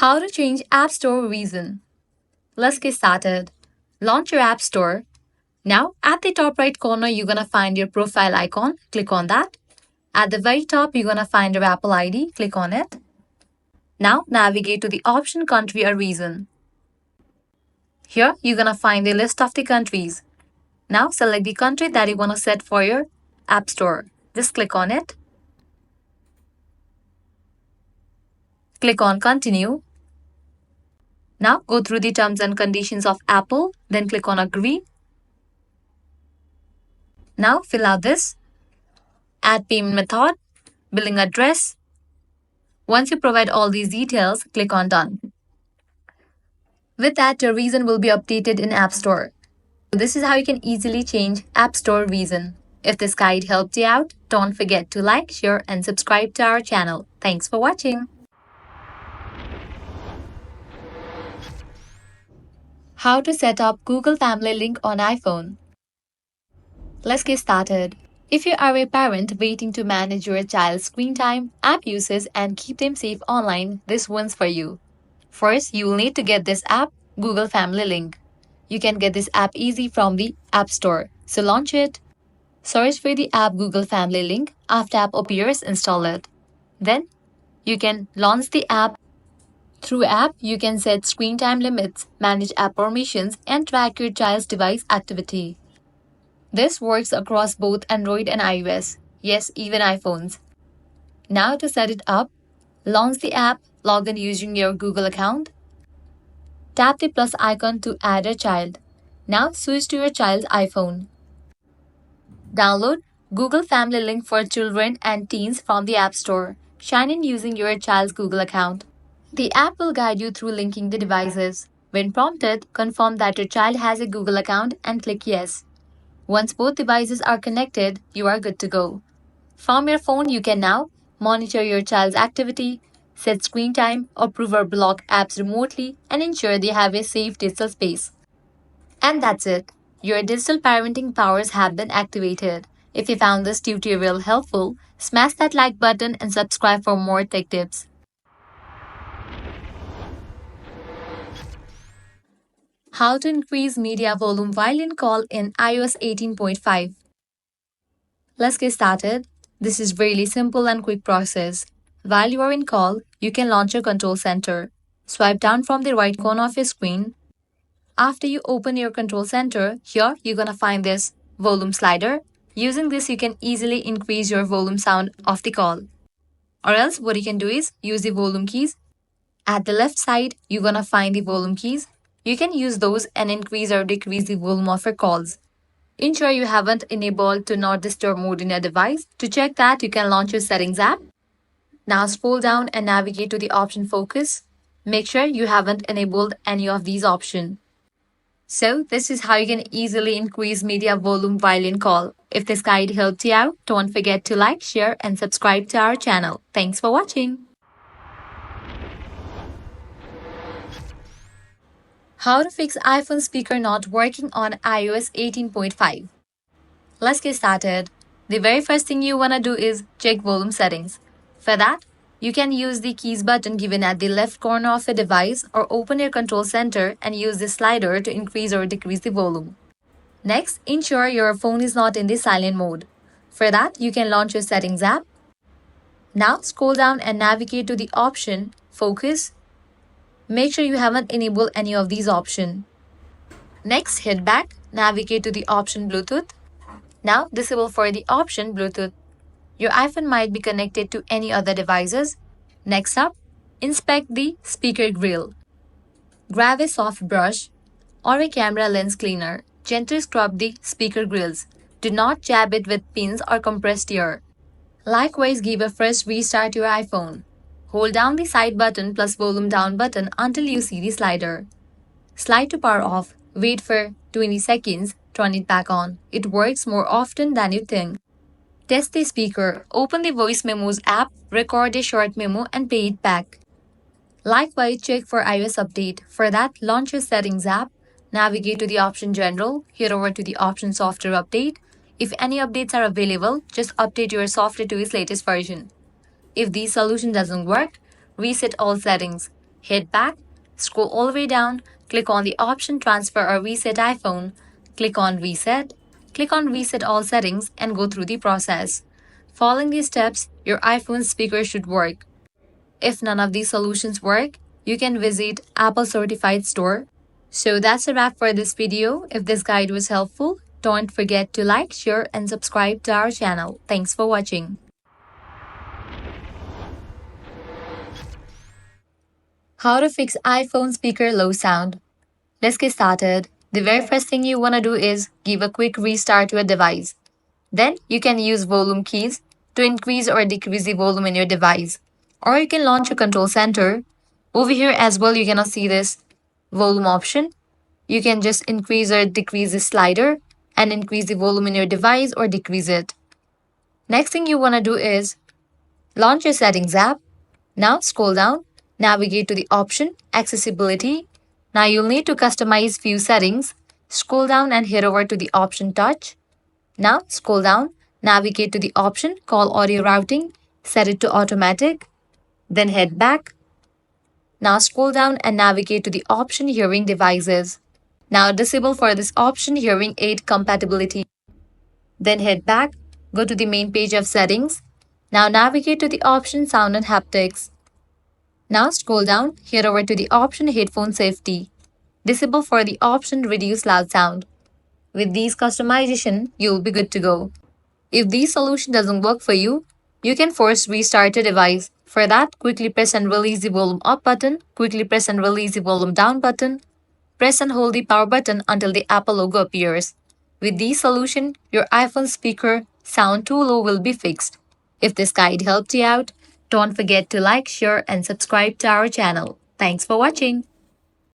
How to change App Store reason. Let's get started. Launch your App Store. Now, at the top right corner, you're gonna find your profile icon. Click on that. At the very top, you're gonna find your Apple ID. Click on it. Now, navigate to the option country or region. Here, you're gonna find the list of the countries. Now, select the country that you wanna set for your App Store. Just click on it. Click on Continue. Now, go through the terms and conditions of Apple, then click on Agree. Now, fill out this. Add payment method, billing address. Once you provide all these details, click on Done. With that, your reason will be updated in App Store. This is how you can easily change App Store reason. If this guide helped you out, don't forget to like, share, and subscribe to our channel. Thanks for watching. How to set up Google Family Link on iPhone. Let's get started. If you are a parent waiting to manage your child's screen time, app uses, and keep them safe online, this one's for you. First, you will need to get this app, Google Family Link. You can get this app easy from the App Store, so launch it. Search for the app Google Family Link. After app appears, install it. Then, you can launch the app. Through app, you can set screen time limits, manage app permissions, and track your child's device activity. This works across both Android and iOS. Yes, even iPhones. Now to set it up, launch the app, log in using your Google account. Tap the plus icon to add a child. Now switch to your child's iPhone. Download Google Family Link for children and teens from the App Store. Sign in using your child's Google account. The app will guide you through linking the devices. When prompted, confirm that your child has a Google account and click Yes. Once both devices are connected, you are good to go. From your phone, you can now monitor your child's activity, set screen time, approve or block apps remotely, and ensure they have a safe digital space. And that's it. Your digital parenting powers have been activated. If you found this tutorial helpful, smash that like button and subscribe for more tech tips. How to increase media volume while in call in iOS 18.5. Let's get started. This is really simple and quick process. While you are in call, you can launch your control center. Swipe down from the right corner of your screen. After you open your control center, here you're gonna find this volume slider. Using this, you can easily increase your volume sound of the call. Or else what you can do is use the volume keys. At the left side, you're gonna find the volume keys. You can use those and increase or decrease the volume of your calls. Ensure you haven't enabled Do Not Disturb mode in your device. To check that, you can launch your Settings app. Now scroll down and navigate to the option Focus. Make sure you haven't enabled any of these options. So this is how you can easily increase media volume while in call. If this guide helped you out, don't forget to like, share, and subscribe to our channel. Thanks for watching. How to fix iPhone speaker not working on iOS 18.5. Let's get started. The very first thing you wanna do is check volume settings. For that, you can use the keys button given at the left corner of the device or open your control center and use the slider to increase or decrease the volume. Next, ensure your phone is not in the silent mode. For that, you can launch your Settings app. Now scroll down and navigate to the option Focus. Make sure you haven't enabled any of these options. Next, hit back, navigate to the option Bluetooth. Now disable for the option Bluetooth. Your iPhone might be connected to any other devices. Next up, inspect the speaker grill. Grab a soft brush or a camera lens cleaner. Gently scrub the speaker grills. Do not jab it with pins or compressed air. Likewise, give a fresh restart to your iPhone. Hold down the side button plus volume down button until you see the slider. Slide to power off. Wait for 20 seconds. Turn it back on. It works more often than you think. Test the speaker. Open the Voice Memos app, record a short memo, and play it back. Likewise, check for iOS update. For that, launch your Settings app. Navigate to the option General. Head over to the option Software Update. If any updates are available, just update your software to its latest version. If the solution doesn't work, reset all settings. Hit back, scroll all the way down, click on the option Transfer or Reset iPhone. Click on Reset. Click on Reset All Settings and go through the process. Following these steps, your iPhone speaker should work. If none of these solutions work, you can visit Apple Certified Store. So that's a wrap for this video. If this guide was helpful, don't forget to like, share, and subscribe to our channel. Thanks for watching. How to fix iPhone speaker low sound. Let's get started. The very first thing you want to do is give a quick restart to your device. Then you can use volume keys to increase or decrease the volume in your device. Or you can launch your control center. Over here as well, you cannot see this volume option. You can just increase or decrease the slider and increase the volume in your device or decrease it. Next thing you want to do is launch your settings app. Now scroll down, navigate to the option Accessibility. Now you'll need to customize few settings. Scroll down and head over to the option Touch. Now scroll down, navigate to the option Call Audio Routing, set it to automatic. Then head back. Now scroll down and navigate to the option Hearing Devices. Now disable for this option Hearing Aid Compatibility. Then head back, go to the main page of settings. Now navigate to the option Sound and Haptics. Now scroll down, head over to the option Headphone Safety. Disable for the option Reduce Loud Sound. With these customization, you'll be good to go. If this solution doesn't work for you, you can force restart your device. For that, quickly press and release the volume up button, quickly press and release the volume down button. Press and hold the power button until the Apple logo appears. With this solution, your iPhone speaker sound too low will be fixed. If this guide helped you out, don't forget to like, share, and subscribe to our channel. Thanks for watching.